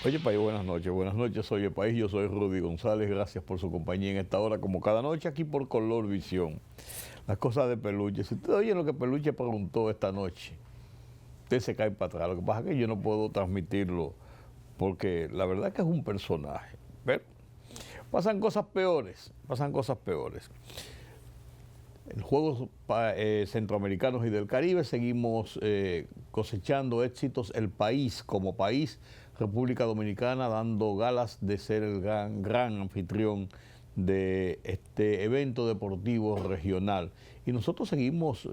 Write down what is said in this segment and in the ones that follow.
Oye, País, buenas noches, oye, País, yo soy Rudy González, gracias por su compañía en esta hora, como cada noche, aquí por Color Visión. Las cosas de Peluche, si usted oye lo que Peluche preguntó esta noche, usted se cae para atrás, lo que pasa es que yo no puedo transmitirlo, porque la verdad es que es un personaje, pero pasan cosas peores, pasan cosas peores. En Juegos Centroamericanos y del Caribe seguimos cosechando éxitos, el país como país, República Dominicana, dando galas de ser el gran anfitrión de este evento deportivo regional. Y nosotros seguimos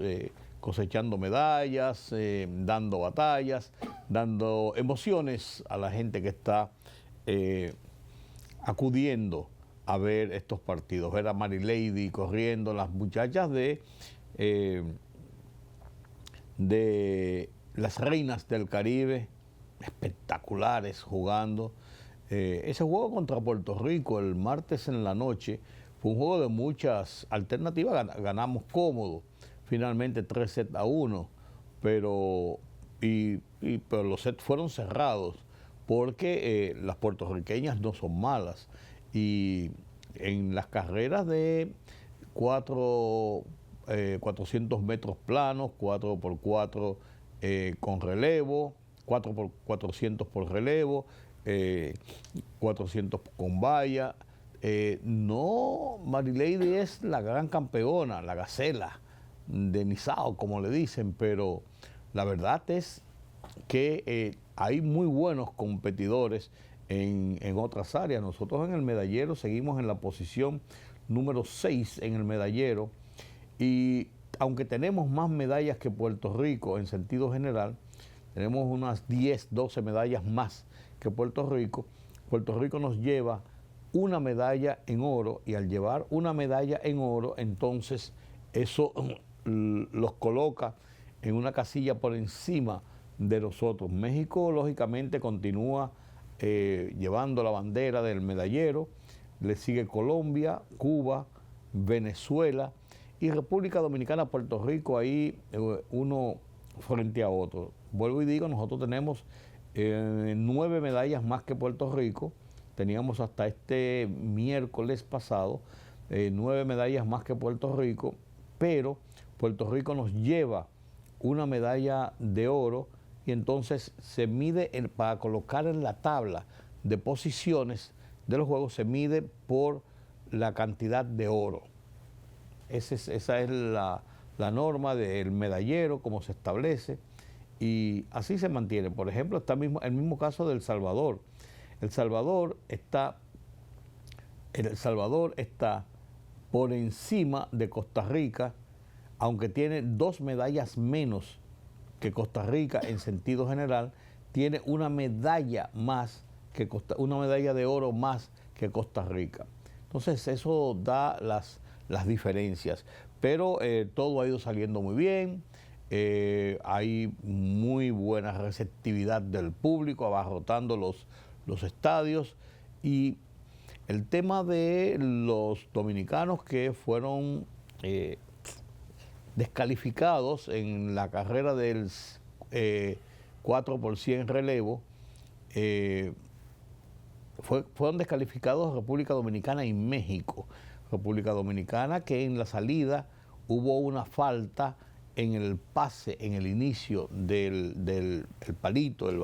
cosechando medallas, dando batallas, dando emociones a la gente que está acudiendo a ver estos partidos, ver a Mary Lady corriendo, las muchachas de las reinas del Caribe, espectaculares jugando. Ese juego contra Puerto Rico el martes en la noche fue un juego de muchas alternativas, ganamos cómodo, finalmente 3-1, pero los sets fueron cerrados porque las puertorriqueñas no son malas. Y en las carreras de 400 metros planos, 4x4 con relevo, 4x400 por relevo, 400 con valla. No, Marilady es la gran campeona, la gacela de Nizao, como le dicen, pero la verdad es que hay muy buenos competidores en otras áreas. Nosotros en el medallero seguimos en la posición número 6 en el medallero, y aunque tenemos más medallas que Puerto Rico en sentido general, tenemos unas 10, 12 medallas más que Puerto Rico. Puerto Rico nos lleva una medalla en oro, y al llevar una medalla en oro, entonces eso los coloca en una casilla por encima de nosotros. México lógicamente continúa llevando la bandera del medallero, le sigue Colombia, Cuba, Venezuela y República Dominicana, Puerto Rico, ahí uno frente a otro. Vuelvo y digo, nosotros tenemos 9 medallas más que Puerto Rico, teníamos hasta este miércoles pasado 9 medallas más que Puerto Rico, pero Puerto Rico nos lleva una medalla de oro, y entonces se mide para colocar en la tabla de posiciones de los juegos, se mide por la cantidad de oro. Esa es la norma del medallero, como se establece, y así se mantiene. Por ejemplo, está el mismo caso de El Salvador. El Salvador está por encima de Costa Rica, aunque tiene 2 medallas menos que Costa Rica en sentido general, tiene una medalla más que una medalla de oro más que Costa Rica. Entonces eso da las diferencias, pero todo ha ido saliendo muy bien. Hay muy buena receptividad del público abarrotando los estadios, y el tema de los dominicanos que fueron descalificados en la carrera del 4x100 relevo, fueron descalificados República Dominicana y México. República Dominicana, que en la salida hubo una falta en el pase, en el inicio del palito, el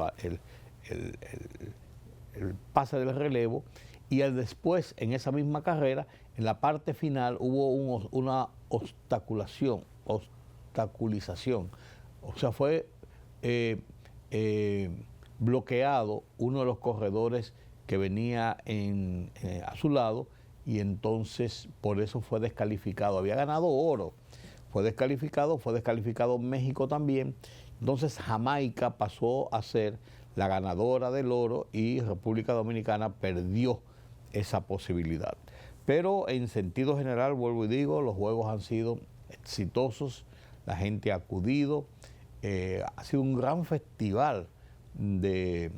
pase del relevo, y después en esa misma carrera, en la parte final, hubo una obstaculización, o sea, fue bloqueado uno de los corredores que venía a su lado, y entonces por eso fue descalificado. Había ganado oro, fue descalificado México también. Entonces Jamaica pasó a ser la ganadora del oro, y República Dominicana perdió esa posibilidad. Pero en sentido general, vuelvo y digo, los juegos han sido exitosos, la gente ha acudido, ha sido un gran festival de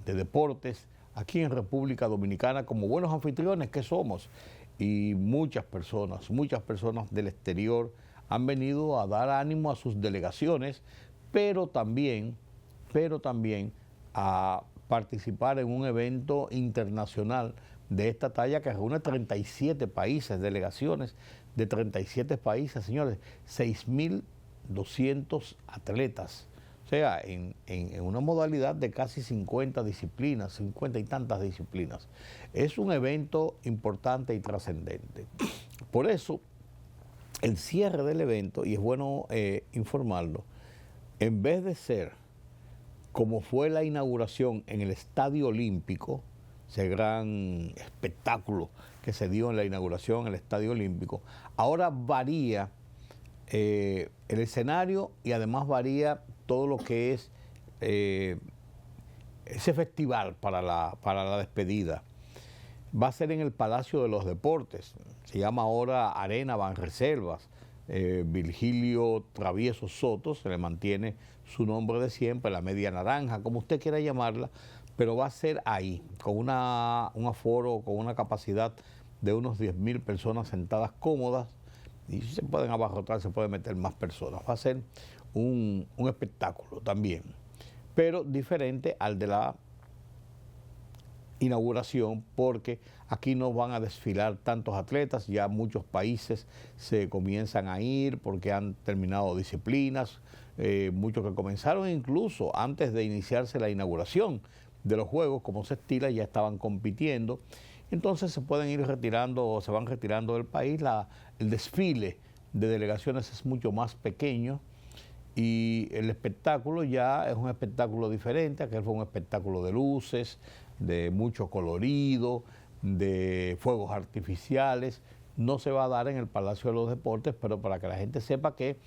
deportes aquí en República Dominicana, como buenos anfitriones que somos, y muchas personas del exterior han venido a dar ánimo a sus delegaciones, pero también a participar en un evento internacional de esta talla que reúne 37 países, delegaciones de 37 países, señores, 6.200 atletas. O sea, en una modalidad de casi 50 disciplinas, 50 y tantas disciplinas. Es un evento importante y trascendente. Por eso, el cierre del evento, y es bueno informarlo, en vez de ser como fue la inauguración en el Estadio Olímpico, ese gran espectáculo que se dio en la inauguración en el Estadio Olímpico, ahora varía el escenario y además varía todo lo que es ese festival para la despedida. Va a ser en el Palacio de los Deportes, se llama ahora Arena Banreservas. Virgilio Travieso Soto, se le mantiene su nombre de siempre, la media naranja, como usted quiera llamarla, pero va a ser ahí, con un aforo, con una capacidad de unos 10.000 personas sentadas cómodas, y si se pueden abarrotar, se pueden meter más personas. Va a ser un espectáculo también, pero diferente al de la inauguración, porque aquí no van a desfilar tantos atletas, ya muchos países se comienzan a ir porque han terminado disciplinas, muchos que comenzaron incluso antes de iniciarse la inauguración de los Juegos, como se estila, ya estaban compitiendo, entonces se pueden ir retirando o se van retirando del país. El desfile de delegaciones es mucho más pequeño y el espectáculo ya es un espectáculo diferente. Aquel fue un espectáculo de luces, de mucho colorido, de fuegos artificiales. No se va a dar en el Palacio de los Deportes, pero para que la gente sepa que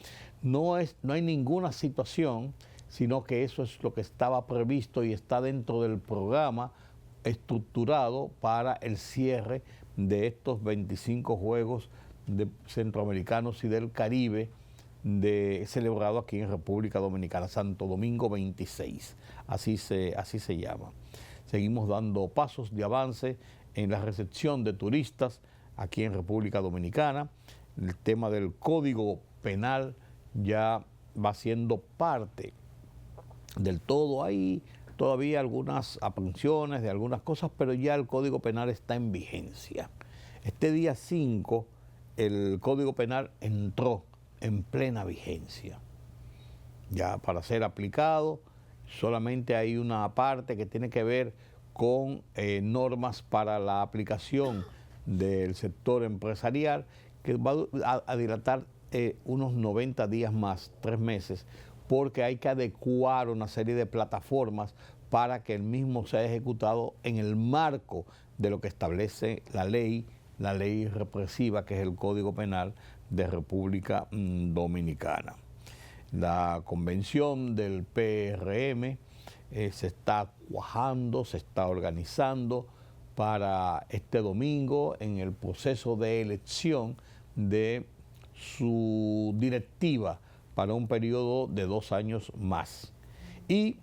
no hay ninguna situación, sino que eso es lo que estaba previsto y está dentro del programa estructurado para el cierre de estos 25 Juegos Centroamericanos y del Caribe celebrado aquí en República Dominicana, Santo Domingo 26, así se llama. Seguimos dando pasos de avance en la recepción de turistas aquí en República Dominicana. El tema del Código Penal ya va siendo parte del todo. Hay todavía algunas aprehensiones de algunas cosas, pero ya el Código Penal está en vigencia. Este día 5, el Código Penal entró en plena vigencia. Ya para ser aplicado, solamente hay una parte que tiene que ver con normas para la aplicación del sector empresarial, que va a dilatar unos 90 días más, 3 meses, porque hay que adecuar una serie de plataformas para que el mismo sea ejecutado en el marco de lo que establece la ley represiva, que es el Código Penal de República Dominicana. La convención del PRM se está cuajando, se está organizando para este domingo en el proceso de elección de su directiva para un periodo de 2 años más. Y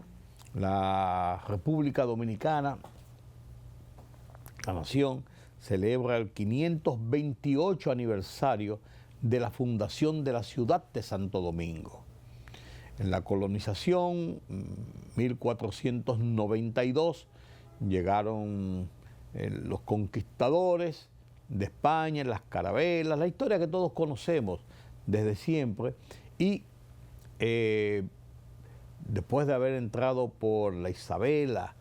la República Dominicana, la nación, celebra el 528 aniversario de la fundación de la ciudad de Santo Domingo. En la colonización, 1492, llegaron los conquistadores de España, las carabelas, la historia que todos conocemos desde siempre, y después de haber entrado por la Isabela,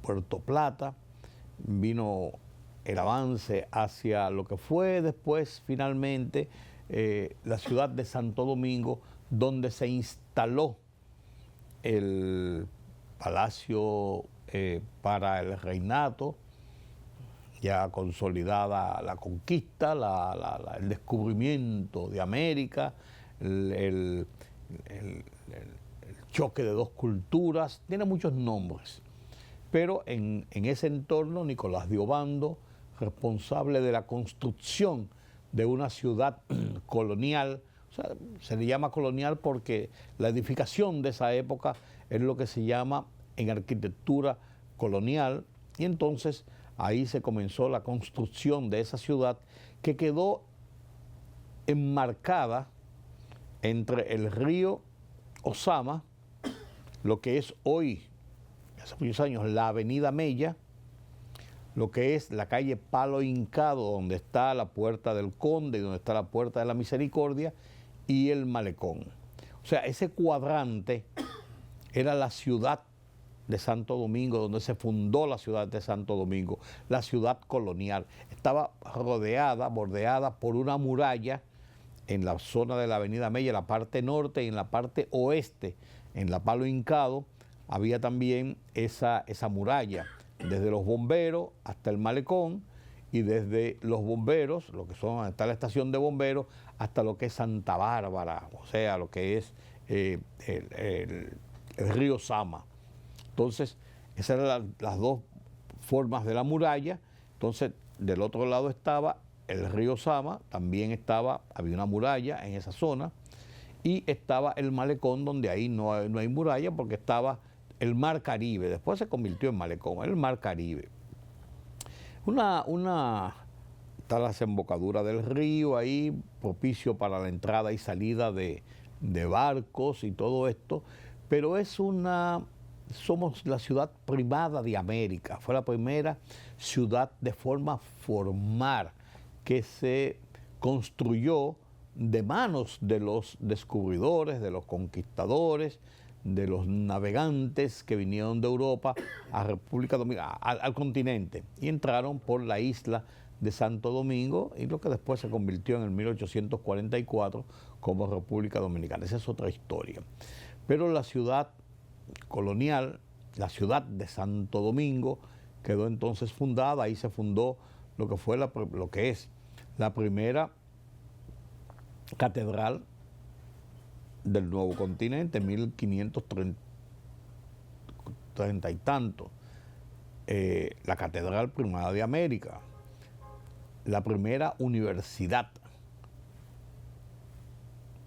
Puerto Plata, vino el avance hacia lo que fue después finalmente la ciudad de Santo Domingo, donde se instaló el Palacio para el Reinato, ya consolidada la conquista, el descubrimiento de América, el choque de dos culturas, tiene muchos nombres. Pero en ese entorno, Nicolás de Obando, responsable de la construcción de una ciudad colonial, o sea, se le llama colonial porque la edificación de esa época es lo que se llama en arquitectura colonial, y entonces ahí se comenzó la construcción de esa ciudad que quedó enmarcada entre el río Osama, lo que es hoy hace muchos años, la avenida Mella, lo que es la calle Palo Hincado, donde está la Puerta del Conde y donde está la Puerta de la Misericordia, y el Malecón. O sea, ese cuadrante era la ciudad de Santo Domingo, donde se fundó la ciudad de Santo Domingo, la ciudad colonial. Estaba rodeada, bordeada por una muralla en la zona de la avenida Mella, en la parte norte, y en la parte oeste, en la Palo Hincado, había también esa muralla, desde los bomberos hasta el Malecón, y desde los bomberos, lo que son, hasta la estación de bomberos, hasta lo que es Santa Bárbara, o sea, lo que es el río Sama. Entonces, esas eran las dos formas de la muralla. Entonces, del otro lado estaba el río Sama, también había una muralla en esa zona, y estaba el Malecón, donde ahí no hay muralla, porque estaba el Mar Caribe. Después se convirtió en Malecón, el Mar Caribe. Está la desembocadura del río ahí, propicio para la entrada y salida de barcos y todo esto, pero somos la ciudad primada de América. Fue la primera ciudad de forma formal que se construyó de manos de los descubridores, de los conquistadores, de los navegantes que vinieron de Europa a República Dominicana, al continente, y entraron por la isla de Santo Domingo, y lo que después se convirtió en el 1844 como República Dominicana. Esa es otra historia. Pero la ciudad colonial, la ciudad de Santo Domingo, quedó entonces fundada. Ahí se fundó lo que es la primera catedral del Nuevo Continente, 1530 y tanto. La Catedral Primada de América, la primera universidad,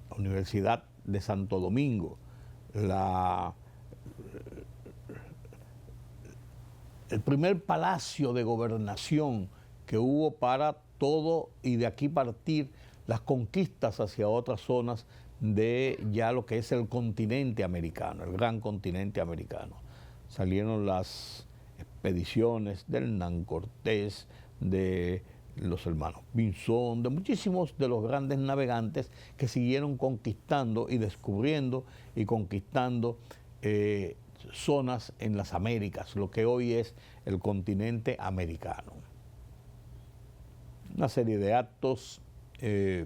la Universidad de Santo Domingo, el primer palacio de gobernación que hubo para todo, y de aquí partir las conquistas hacia otras zonas de ya lo que es el continente americano, el gran continente americano. Salieron las expediciones del Hernán Cortés, de los hermanos Pinzón, de muchísimos de los grandes navegantes que siguieron conquistando y descubriendo y conquistando zonas en las Américas, lo que hoy es el continente americano. Una serie de actos se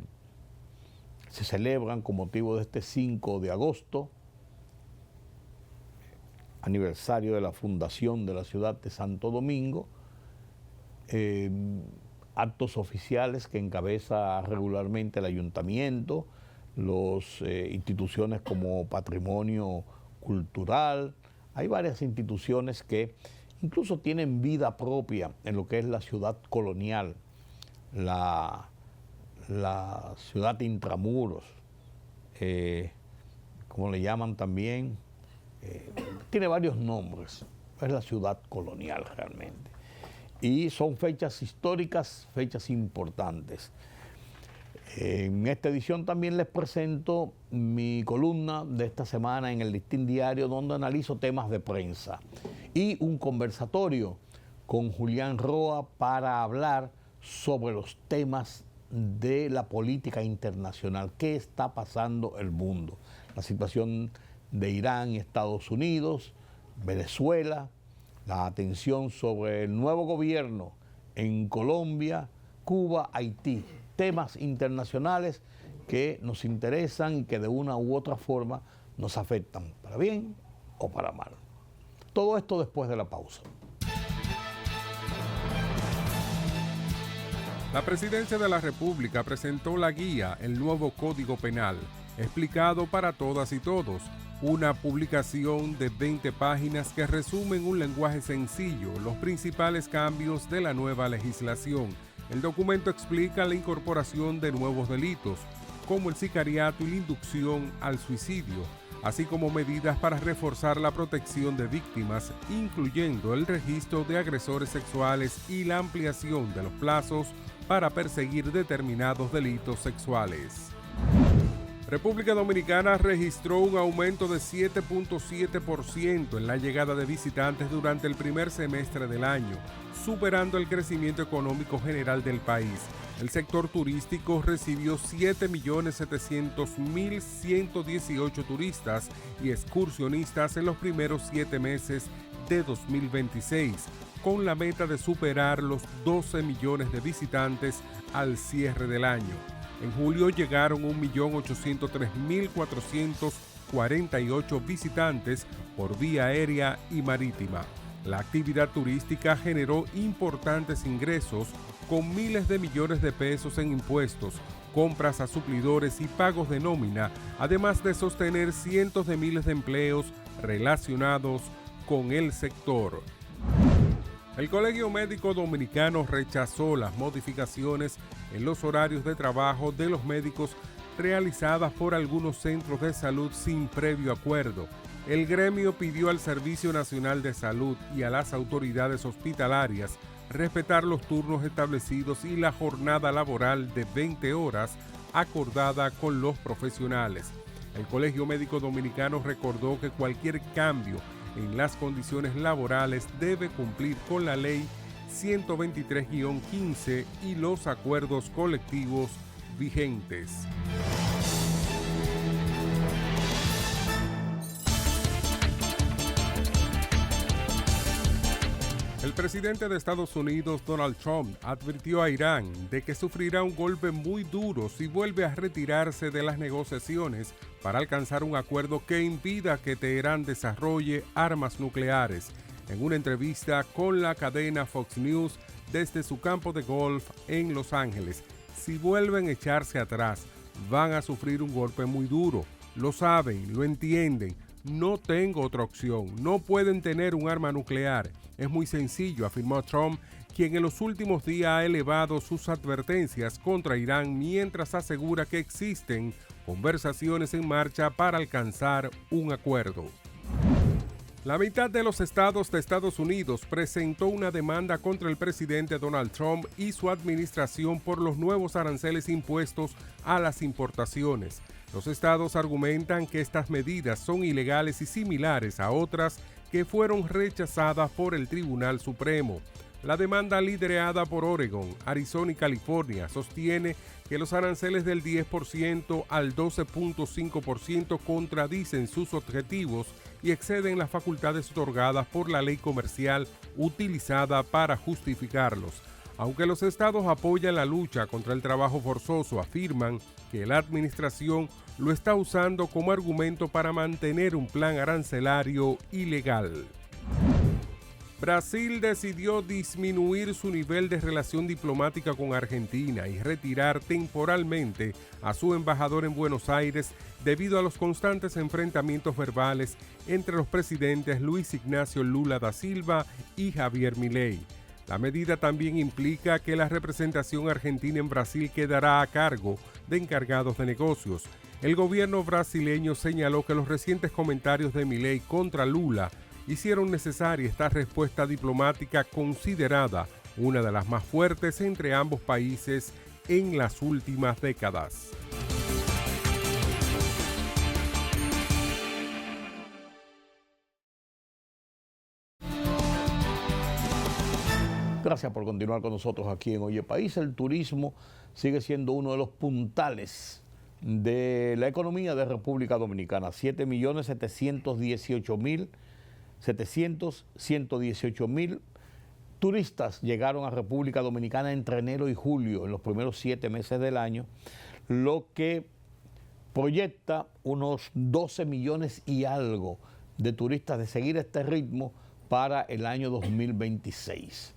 celebran con motivo de este 5 de agosto, aniversario de la fundación de la ciudad de Santo Domingo, actos oficiales que encabeza regularmente el ayuntamiento, las instituciones como patrimonio cultural. Hay varias instituciones que incluso tienen vida propia en lo que es la ciudad colonial, la ciudad intramuros, como le llaman también, tiene varios nombres, es la ciudad colonial realmente. Y son fechas históricas, fechas importantes. En esta edición también les presento mi columna de esta semana en el Listín Diario, donde analizo temas de prensa, y un conversatorio con Julián Roa para hablar sobre los temas de la política internacional. ¿Qué está pasando en el mundo? La situación de Irán y Estados Unidos, Venezuela, la atención sobre el nuevo gobierno en Colombia, Cuba, Haití. Temas internacionales que nos interesan y que de una u otra forma nos afectan, para bien o para mal. Todo esto después de la pausa. La Presidencia de la República presentó la guía El Nuevo Código Penal, explicado para todas y todos, una publicación de 20 páginas que resume en un lenguaje sencillo los principales cambios de la nueva legislación. El documento explica la incorporación de nuevos delitos, como el sicariato y la inducción al suicidio, así como medidas para reforzar la protección de víctimas, incluyendo el registro de agresores sexuales y la ampliación de los plazos para perseguir determinados delitos sexuales. República Dominicana registró un aumento de 7.7% en la llegada de visitantes durante el primer semestre del año, superando el crecimiento económico general del país. El sector turístico recibió 7.700.118 turistas y excursionistas en los primeros 7 meses de 2026, con la meta de superar los 12 millones de visitantes al cierre del año. En julio llegaron 1.803.448 visitantes por vía aérea y marítima. La actividad turística generó importantes ingresos con miles de millones de pesos en impuestos, compras a suplidores y pagos de nómina, además de sostener cientos de miles de empleos relacionados con el sector. El Colegio Médico Dominicano rechazó las modificaciones en los horarios de trabajo de los médicos realizadas por algunos centros de salud sin previo acuerdo. El gremio pidió al Servicio Nacional de Salud y a las autoridades hospitalarias respetar los turnos establecidos y la jornada laboral de 20 horas acordada con los profesionales. El Colegio Médico Dominicano recordó que cualquier cambio en las condiciones laborales debe cumplir con la Ley 123-15 y los acuerdos colectivos vigentes. El presidente de Estados Unidos, Donald Trump, advirtió a Irán de que sufrirá un golpe muy duro si vuelve a retirarse de las negociaciones para alcanzar un acuerdo que impida que Teherán desarrolle armas nucleares. En una entrevista con la cadena Fox News desde su campo de golf en Los Ángeles, si vuelven a echarse atrás, van a sufrir un golpe muy duro. Lo saben, lo entienden. No tengo otra opción. No pueden tener un arma nuclear. Es muy sencillo, afirmó Trump, quien en los últimos días ha elevado sus advertencias contra Irán mientras asegura que existen conversaciones en marcha para alcanzar un acuerdo. La mitad de los estados de Estados Unidos presentó una demanda contra el presidente Donald Trump y su administración por los nuevos aranceles impuestos a las importaciones. Los estados argumentan que estas medidas son ilegales y similares a otras que fueron rechazadas por el Tribunal Supremo. La demanda liderada por Oregon, Arizona y California sostiene que los aranceles del 10% al 12.5% contradicen sus objetivos y exceden las facultades otorgadas por la ley comercial utilizada para justificarlos. Aunque los estados apoyan la lucha contra el trabajo forzoso, afirman que la administración lo está usando como argumento para mantener un plan arancelario ilegal. Brasil decidió disminuir su nivel de relación diplomática con Argentina y retirar temporalmente a su embajador en Buenos Aires debido a los constantes enfrentamientos verbales entre los presidentes Luis Ignacio Lula da Silva y Javier Milei. La medida también implica que la representación argentina en Brasil quedará a cargo de encargados de negocios. El gobierno brasileño señaló que los recientes comentarios de Milei contra Lula hicieron necesaria esta respuesta diplomática considerada una de las más fuertes entre ambos países en las últimas décadas. Gracias por continuar con nosotros aquí en Oye País. El turismo sigue siendo uno de los puntales de la economía de República Dominicana. 7.718.118 turistas llegaron a República Dominicana entre enero y julio, en los primeros 7 meses del año, lo que proyecta unos 12 millones y algo de turistas de seguir este ritmo para el año 2026.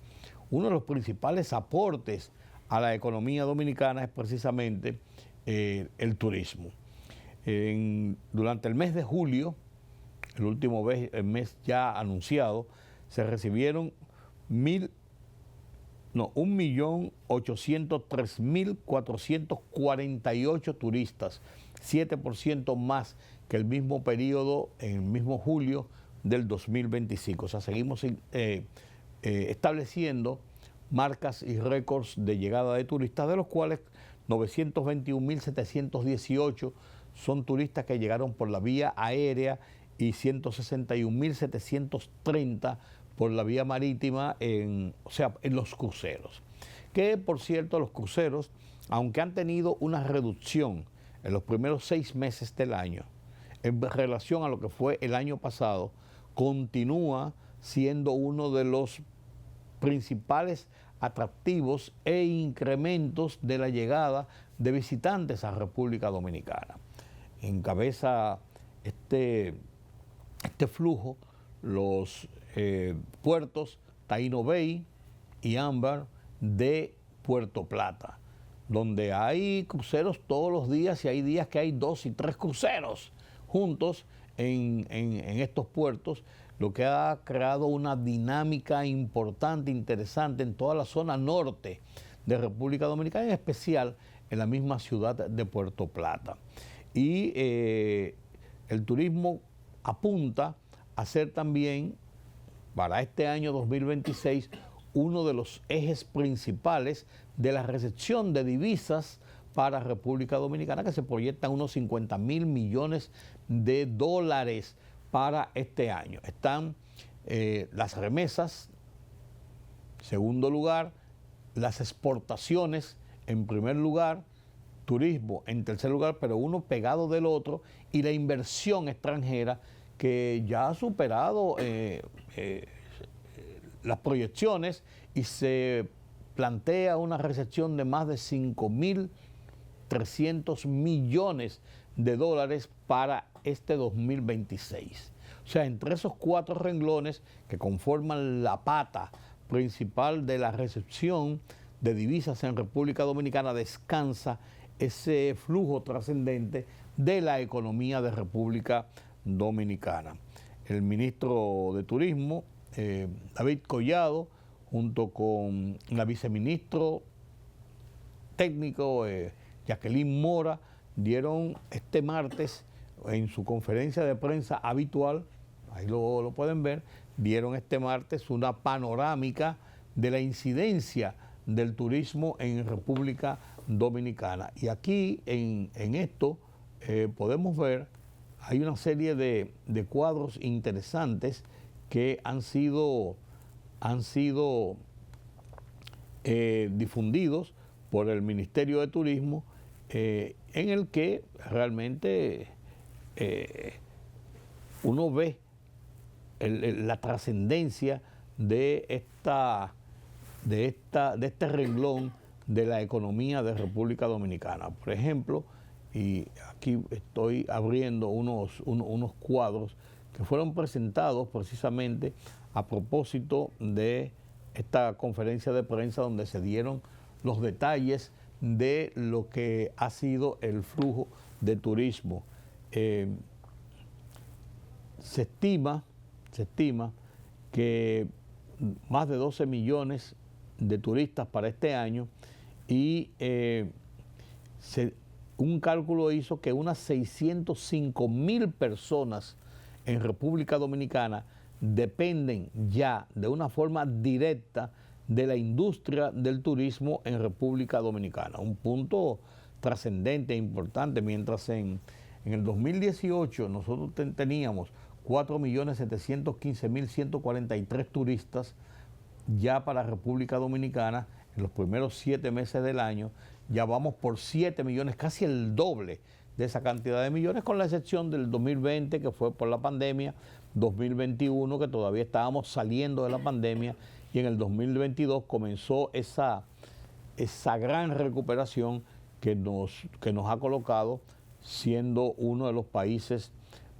Uno de los principales aportes a la economía dominicana es precisamente el turismo. Durante el mes de julio, el último mes ya anunciado, se recibieron 1.803.448 turistas, 7% más que el mismo periodo, en el mismo julio del 2025. O sea, seguimos estableciendo marcas y récords de llegada de turistas, de los cuales 921.718 son turistas que llegaron por la vía aérea y 161.730 por la vía marítima, en los cruceros. Que, por cierto, los cruceros, aunque han tenido una reducción en los primeros 6 meses del año, en relación a lo que fue el año pasado, continúa siendo uno de los principales atractivos e incrementos de la llegada de visitantes a República Dominicana. Encabeza este flujo los puertos Taino Bay y Ámbar de Puerto Plata, donde hay cruceros todos los días y hay días que hay 2 y 3 cruceros juntos en estos puertos, lo que ha creado una dinámica importante, interesante en toda la zona norte de República Dominicana, en especial en la misma ciudad de Puerto Plata. Y el turismo apunta a ser también, para este año 2026, uno de los ejes principales de la recepción de divisas para República Dominicana, que se proyectan unos 50.000 millones de dólares para este año. Están las remesas, en segundo lugar, las exportaciones en primer lugar, turismo en tercer lugar, pero uno pegado del otro, y la inversión extranjera, que ya ha superado las proyecciones y se plantea una recepción de más de 5.300 millones de dólares para este 2026. O sea, entre esos 4 renglones que conforman la pata principal de la recepción de divisas en República Dominicana, descansa ese flujo trascendente de la economía de República Dominicana. El ministro de Turismo, David Collado, junto con la viceministro técnico, Jacqueline Mora, dieron este martes en su conferencia de prensa habitual, ahí lo pueden ver, dieron este martes una panorámica de la incidencia del turismo en República Dominicana. Y aquí en esto podemos ver, hay una serie de cuadros interesantes que han sido difundidos por el Ministerio de Turismo, en el que realmente uno ve la trascendencia de este renglón de la economía de República Dominicana. Por ejemplo, y aquí estoy abriendo unos cuadros que fueron presentados precisamente a propósito de esta conferencia de prensa, donde se dieron los detalles de lo que ha sido el flujo de turismo. Se estima que más de 12 millones de turistas para este año, y un cálculo hizo que unas 605.000 personas en República Dominicana dependen ya de una forma directa de la industria del turismo en República Dominicana. Un punto trascendente e importante. Mientras en el 2018 nosotros teníamos 4.715.143 turistas, ya para República Dominicana, en los primeros 7 meses del año, ya vamos por 7 millones, casi el doble de esa cantidad de millones, con la excepción del 2020, que fue por la pandemia, 2021, que todavía estábamos saliendo de la pandemia, y en el 2022 comenzó esa gran recuperación que nos ha colocado siendo uno de los países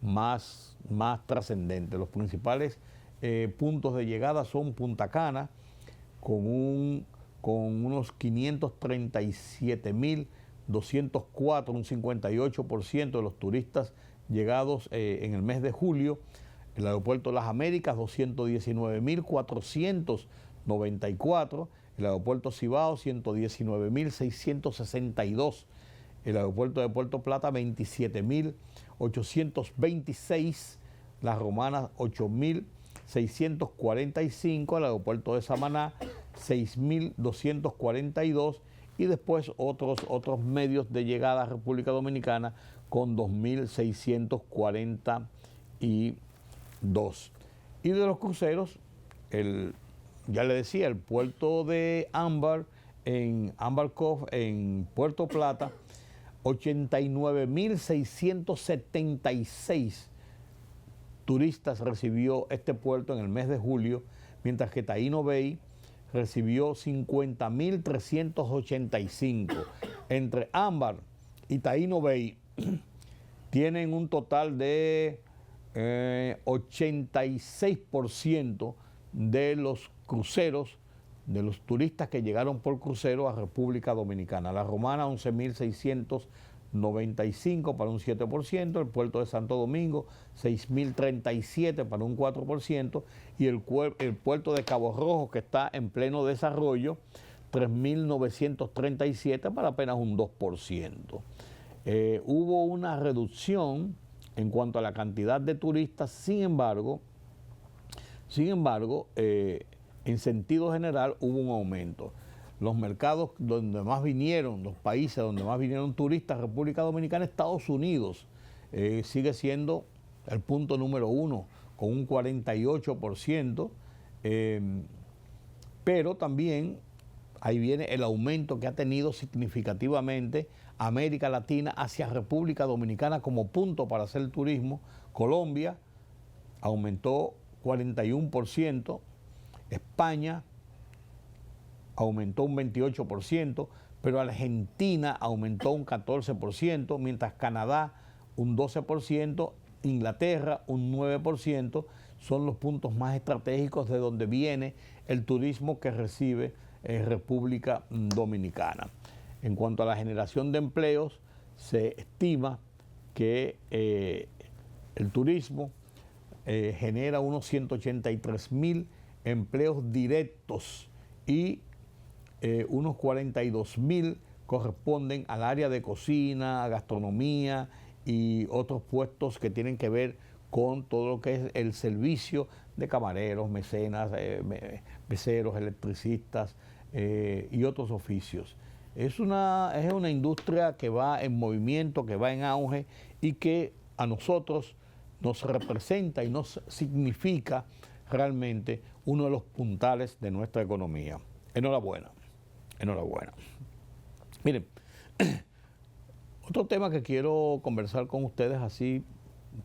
más trascendentes. Los principales puntos de llegada son Punta Cana, con unos 537.204, un 58% de los turistas llegados en el mes de julio. El aeropuerto de las Américas, 219.494. El aeropuerto Cibao, 119.662. El aeropuerto de Puerto Plata, 27.826. La Romana, 8.645. El aeropuerto de Samaná, 6.242. Y después otros medios de llegada a República Dominicana, con 2.642. Y de los cruceros, ya le decía, el puerto de Ámbar, en Ámbar Cove, en Puerto Plata, 89.676 turistas recibió este puerto en el mes de julio, mientras que Taino Bay recibió 50.385. Entre Ámbar y Taino Bay tienen un total de 86% de los cruceros, de los turistas que llegaron por crucero a República Dominicana. La Romana, 11.695 para un 7%, el puerto de Santo Domingo, 6.037 para un 4%, y el puerto de Cabo Rojo, que está en pleno desarrollo, 3.937 para apenas un 2%. Hubo una reducción en cuanto a la cantidad de turistas, sin embargo, en sentido general hubo un aumento. Los mercados donde más vinieron, los países donde más vinieron turistas, República Dominicana, Estados Unidos, sigue siendo el punto número 1, con un 48%, pero también ahí viene el aumento que ha tenido significativamente América Latina hacia República Dominicana como punto para hacer turismo. Colombia aumentó 41%, España aumentó un 28%, pero Argentina aumentó un 14%, mientras Canadá un 12%, Inglaterra un 9%, son los puntos más estratégicos de donde viene el turismo que recibe República Dominicana. En cuanto a la generación de empleos, se estima que el turismo genera unos 183.000 empleos directos y unos 42.000 corresponden al área de cocina, gastronomía y otros puestos que tienen que ver con todo lo que es el servicio de camareros, mecenas, meseros, electricistas y otros oficios. Es una industria que va en movimiento, que va en auge y que a nosotros nos representa y nos significa realmente uno de los puntales de nuestra economía. Enhorabuena, enhorabuena. Miren, otro tema que quiero conversar con ustedes así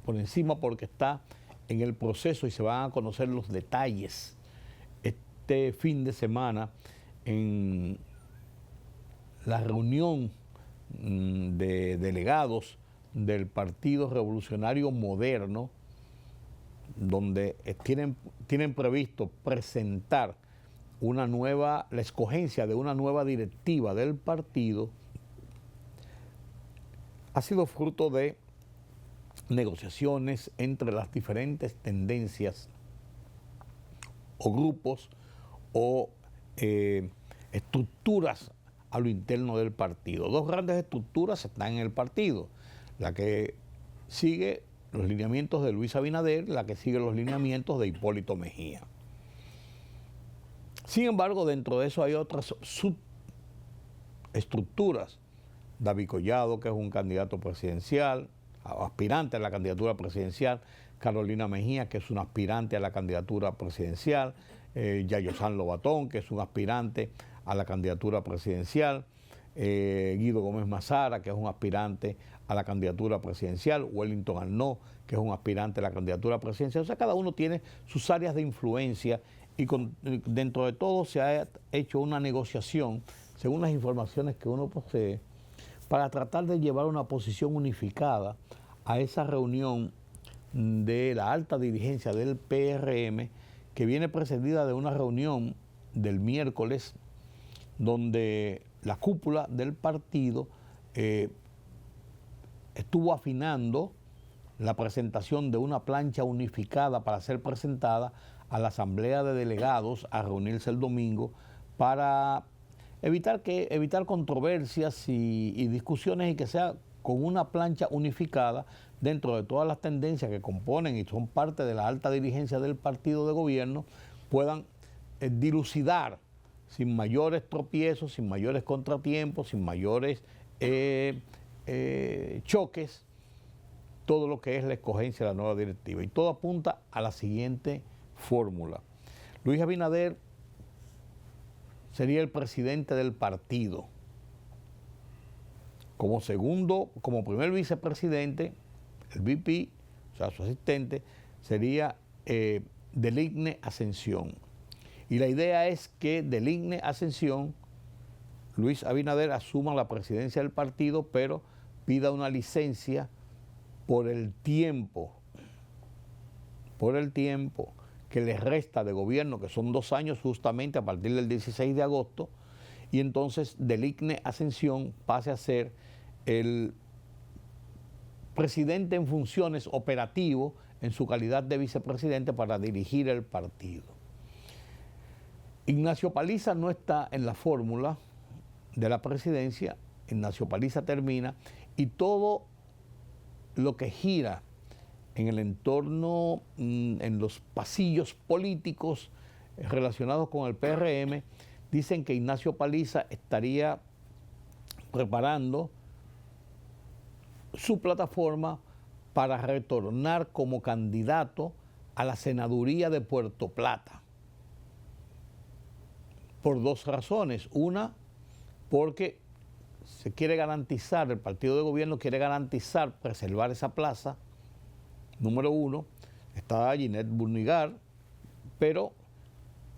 por encima porque está en el proceso y se van a conocer los detalles este fin de semana en la reunión de delegados del Partido Revolucionario Moderno, donde tienen previsto presentar la escogencia de una nueva directiva del partido, ha sido fruto de negociaciones entre las diferentes tendencias o grupos o estructuras a lo interno del partido. Dos grandes estructuras están en el partido, la que sigue los lineamientos de Luis Abinader, la que sigue los lineamientos de Hipólito Mejía. Sin embargo, dentro de eso hay otras subestructuras. David Collado, que es un candidato presidencial, aspirante a la candidatura presidencial, Carolina Mejía, que es un aspirante a la candidatura presidencial, Yayosan Lobatón, que es un aspirante a la candidatura presidencial, Guido Gómez Mazara, que es un aspirante a la candidatura presidencial, Wellington Arnaud, que es un aspirante a la candidatura presidencial. O sea, cada uno tiene sus áreas de influencia y dentro de todo se ha hecho una negociación, según las informaciones que uno posee, para tratar de llevar una posición unificada a esa reunión de la alta dirigencia del PRM, que viene precedida de una reunión del miércoles, donde la cúpula del partido estuvo afinando la presentación de una plancha unificada para ser presentada a la Asamblea de Delegados a reunirse el domingo para evitar controversias y discusiones y que sea con una plancha unificada dentro de todas las tendencias que componen y son parte de la alta dirigencia del partido de gobierno, puedan dilucidar sin mayores tropiezos, sin mayores contratiempos, sin mayores choques, todo lo que es la escogencia de la nueva directiva. Y todo apunta a la siguiente fórmula. Luis Abinader sería el presidente del partido. Como primer vicepresidente, el VP, o sea, su asistente, sería Deligne Ascensión. Y la idea es que Deligne Ascensión, Luis Abinader asuma la presidencia del partido, pero pida una licencia por el tiempo que le resta de gobierno, que son 2 años justamente a partir del 16 de agosto, y entonces Deligne Ascensión pase a ser el presidente en funciones operativo en su calidad de vicepresidente para dirigir el partido. Ignacio Paliza no está en la fórmula de la presidencia. Ignacio Paliza termina y todo lo que gira en el entorno, en los pasillos políticos relacionados con el PRM, dicen que Ignacio Paliza estaría preparando su plataforma para retornar como candidato a la senaduría de Puerto Plata. Por 2 razones. Una, porque se quiere garantizar, el partido de gobierno quiere garantizar, preservar esa plaza. Número 1, está Ginette Burnigar, pero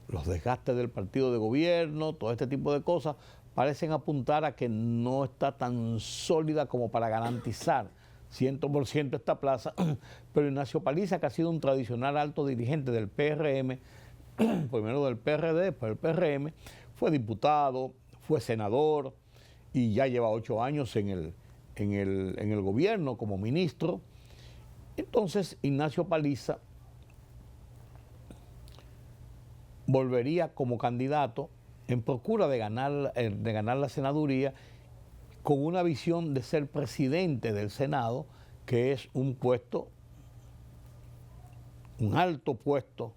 los desgastes del partido de gobierno, todo este tipo de cosas, parecen apuntar a que no está tan sólida como para garantizar 100% esta plaza, pero Ignacio Paliza, que ha sido un tradicional alto dirigente del PRM, primero del PRD, después del PRM, fue diputado, fue senador y ya lleva 8 años en el gobierno como ministro. Entonces Ignacio Paliza volvería como candidato en procura de ganar la senaduría, con una visión de ser presidente del Senado, que es un alto puesto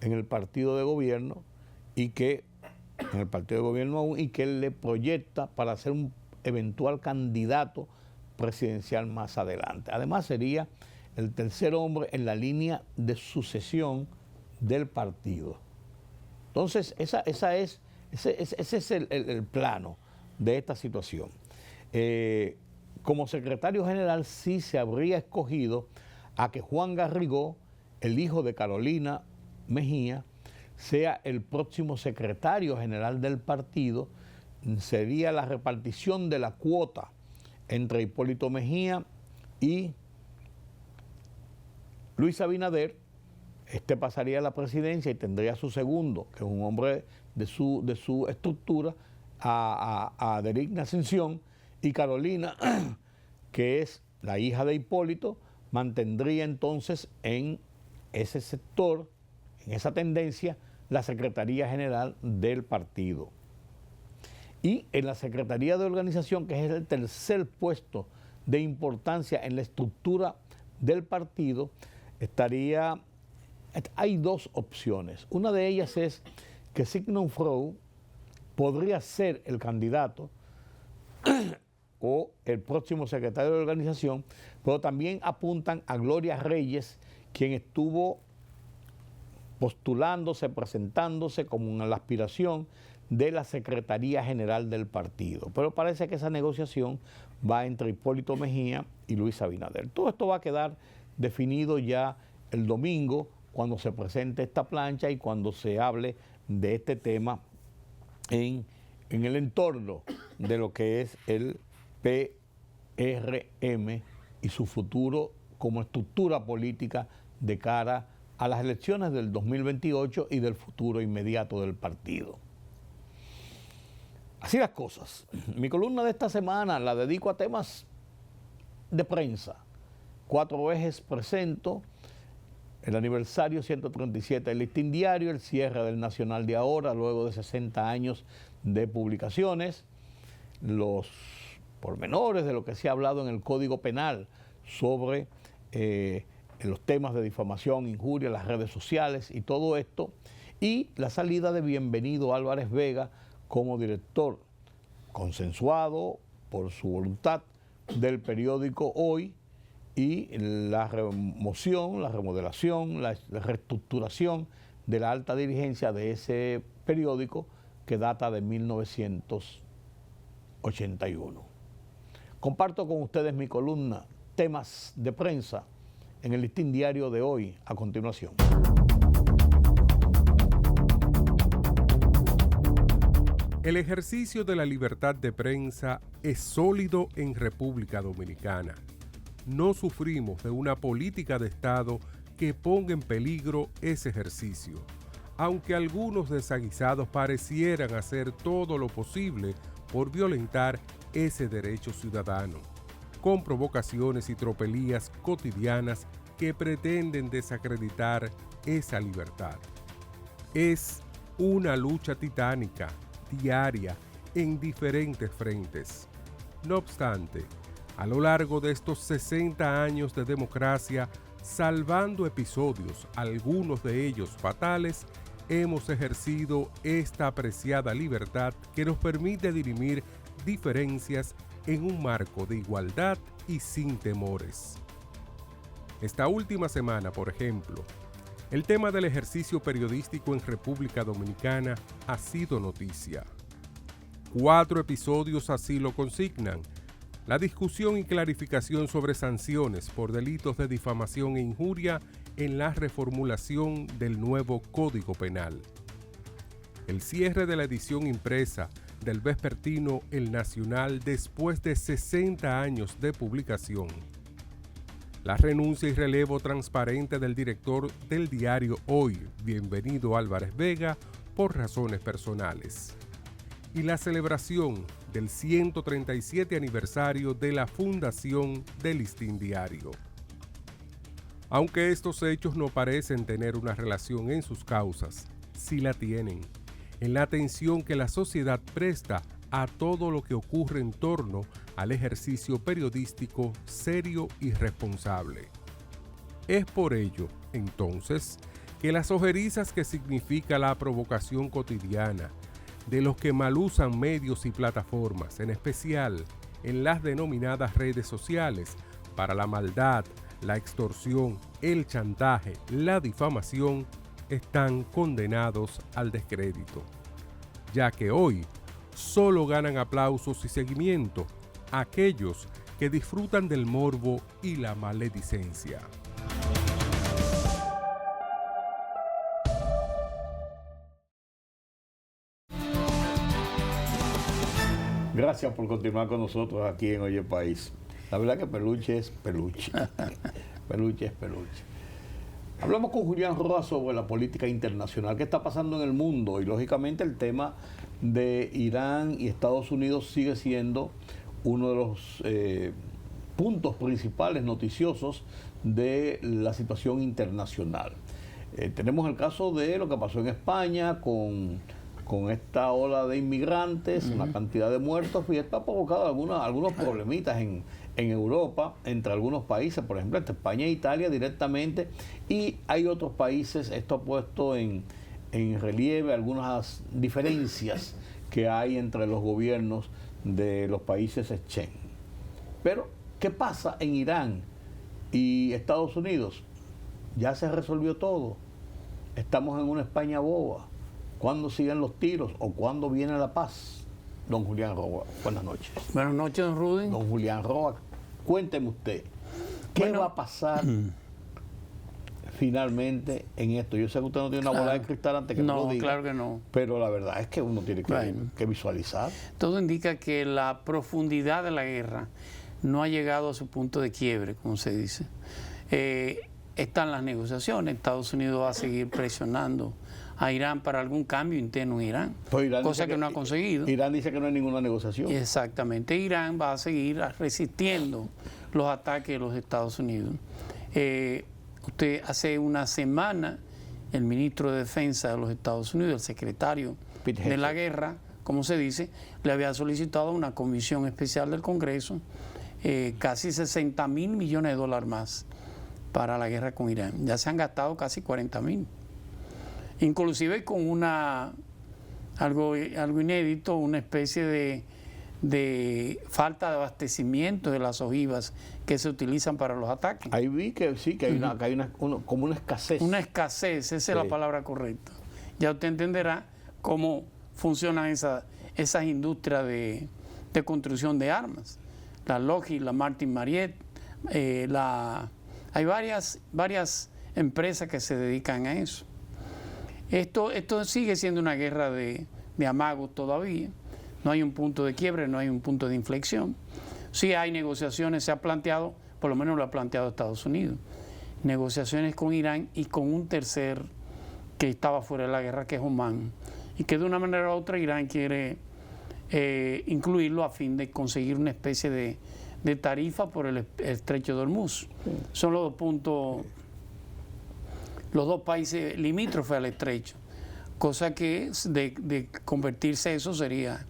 en el partido de gobierno, y que él le proyecta para ser un eventual candidato presidencial más adelante. Además sería el tercer hombre en la línea de sucesión del partido. Entonces, ese es el plano de esta situación. Como secretario general sí se habría escogido a que Juan Garrigó, el hijo de Carolina Mejía, sea el próximo secretario general del partido. Sería la repartición de la cuota entre Hipólito Mejía y Luis Abinader. Este pasaría a la presidencia y tendría a su segundo, que es un hombre de su estructura, a Deligne Ascensión, y Carolina, que es la hija de Hipólito, mantendría entonces en ese sector, en esa tendencia, la Secretaría General del partido. Y en la Secretaría de Organización, que es el tercer puesto de importancia en la estructura del partido, hay 2 opciones. Una de ellas es que Sigmund Freud podría ser el candidato o el próximo secretario de organización, pero también apuntan a Gloria Reyes, quien estuvo postulándose, presentándose como la aspiración de la Secretaría General del partido. Pero parece que esa negociación va entre Hipólito Mejía y Luis Abinader. Todo esto va a quedar definido ya el domingo, cuando se presente esta plancha y cuando se hable de este tema en el entorno de lo que es el PRM y su futuro como estructura política de cara a las elecciones del 2028 y del futuro inmediato del partido. Así las cosas. Mi columna de esta semana la dedico a temas de prensa. 4 ejes presento: el aniversario 137 del Listín Diario, el cierre del Nacional de ahora, luego de 60 años de publicaciones, los pormenores de lo que se ha hablado en el Código Penal sobre los temas de difamación, injuria, las redes sociales y todo esto, y la salida de Bienvenido Álvarez Vega como director, consensuado por su voluntad, del periódico Hoy, y la remoción, la remodelación, la reestructuración de la alta dirigencia de ese periódico que data de 1981. Comparto con ustedes mi columna Temas de Prensa en el Listín Diario de hoy a continuación. El ejercicio de la libertad de prensa es sólido en República Dominicana. No sufrimos de una política de Estado que ponga en peligro ese ejercicio, aunque algunos desaguisados parecieran hacer todo lo posible por violentar ese derecho ciudadano, con provocaciones y tropelías cotidianas que pretenden desacreditar esa libertad. Es una lucha titánica, diaria, en diferentes frentes. No obstante, a lo largo de estos 60 años de democracia, salvando episodios, algunos de ellos fatales, hemos ejercido esta apreciada libertad que nos permite dirimir diferencias en un marco de igualdad y sin temores. Esta última semana, por ejemplo, el tema del ejercicio periodístico en República Dominicana ha sido noticia. 4 episodios así lo consignan: la discusión y clarificación sobre sanciones por delitos de difamación e injuria en la reformulación del nuevo Código Penal. El cierre de la edición impresa del vespertino El Nacional después de 60 años de publicación. La renuncia y relevo transparente del director del diario Hoy, Bienvenido Álvarez Vega, por razones personales. Y la celebración del 137 aniversario de la fundación del Listín Diario. Aunque estos hechos no parecen tener una relación en sus causas, sí la tienen, en la atención que la sociedad presta a todo lo que ocurre en torno al ejercicio periodístico serio y responsable. Es por ello, entonces, que las ojerizas que significa la provocación cotidiana de los que malusan medios y plataformas, en especial en las denominadas redes sociales, para la maldad, la extorsión, el chantaje, la difamación, están condenados al descrédito, ya que hoy solo ganan aplausos y seguimiento aquellos que disfrutan del morbo y la maledicencia. Gracias por continuar con nosotros aquí en Oye País. La verdad que peluche es peluche. Peluche es peluche. Hablamos con Julián Roa sobre la política internacional, qué está pasando en el mundo, y lógicamente el tema de Irán y Estados Unidos sigue siendo uno de los puntos principales noticiosos de la situación internacional. Tenemos el caso de lo que pasó en España con esta ola de inmigrantes, una cantidad de muertos, y esto ha provocado algunos problemitas en Europa, entre algunos países, por ejemplo, entre España e Italia directamente, y hay otros países. Esto ha puesto en relieve algunas diferencias que hay entre los gobiernos de los países Schengen. Pero, ¿qué pasa en Irán y Estados Unidos? Ya se resolvió todo. Estamos en una España boba. ¿Cuándo siguen los tiros o cuándo viene la paz? Don Julián Roa, buenas noches. Buenas noches, don Rudy. Don Julián Roa, cuénteme usted, ¿qué va a pasar finalmente en esto? Yo sé que usted no tiene una bola de cristal antes que no lo diga. Claro que no. Pero la verdad es que uno tiene que visualizar. Todo indica que la profundidad de la guerra no ha llegado a su punto de quiebre, como se dice. Están las negociaciones. Estados Unidos va a seguir presionando a Irán para algún cambio interno en Irán, cosa que no ha conseguido. Irán dice que no hay ninguna negociación. Exactamente. Irán va a seguir resistiendo los ataques de los Estados Unidos. Usted hace una semana, el ministro de Defensa de los Estados Unidos, el secretario de la guerra, como se dice, le había solicitado a una comisión especial del Congreso casi $60.000 millones más para la guerra con Irán. Ya se han gastado casi 40.000. Inclusive con algo inédito, una especie de falta de abastecimiento de las ojivas que se utilizan para los ataques. Ahí vi que sí, que hay, como una escasez. Una escasez, esa es la palabra correcta. Ya usted entenderá cómo funcionan esas industrias de construcción de armas. La Lockheed, la Martin Marietta, hay varias empresas que se dedican a eso. Esto sigue siendo una guerra de amagos todavía. No hay un punto de quiebre, no hay un punto de inflexión. Sí hay negociaciones, se ha planteado, por lo menos lo ha planteado Estados Unidos, negociaciones con Irán y con un tercer que estaba fuera de la guerra, que es Omán, y que de una manera u otra Irán quiere incluirlo a fin de conseguir una especie de tarifa por el estrecho de Hormuz. Son los dos puntos, los dos países limítrofes al estrecho, cosa que de convertirse eso sería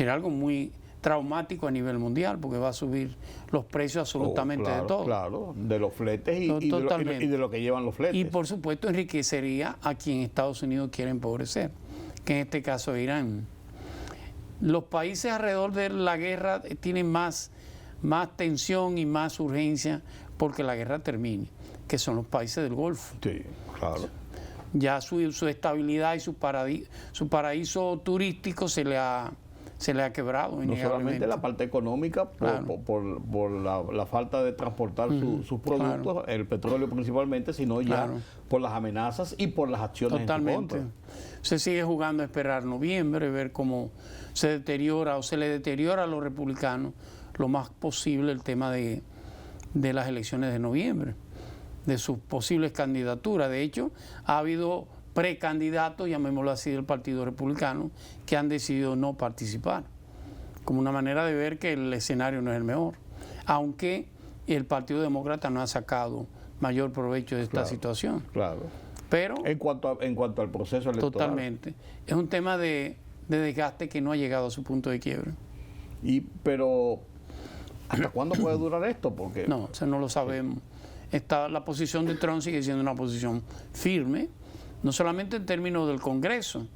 algo muy traumático a nivel mundial, porque va a subir los precios absolutamente claro, de todo. Claro, de los fletes y de lo que llevan los fletes. Y por supuesto enriquecería a quien Estados Unidos quiere empobrecer, que en este caso es Irán. Los países alrededor de la guerra tienen más tensión y más urgencia porque la guerra termine, que son los países del Golfo. Sí, claro. Ya su estabilidad y su paraíso turístico se le ha quebrado. No solamente la parte económica, por la falta de transportar sus productos, claro, el petróleo principalmente, sino ya por las amenazas y por las acciones en su contra. Se sigue jugando a esperar noviembre, ver cómo se deteriora o se le deteriora a los republicanos lo más posible el tema de las elecciones de noviembre, de sus posibles candidaturas. De hecho, ha habido precandidatos, llamémoslo así, del Partido Republicano, que han decidido no participar, como una manera de ver que el escenario no es el mejor, aunque el Partido Demócrata no ha sacado mayor provecho de esta situación. Claro. Pero en cuanto al proceso electoral. Totalmente. Es un tema de desgaste que no ha llegado a su punto de quiebre. Pero ¿hasta cuándo puede durar esto? Porque no, eso no lo sabemos. La posición de Trump sigue siendo una posición firme, no solamente en términos del Congreso,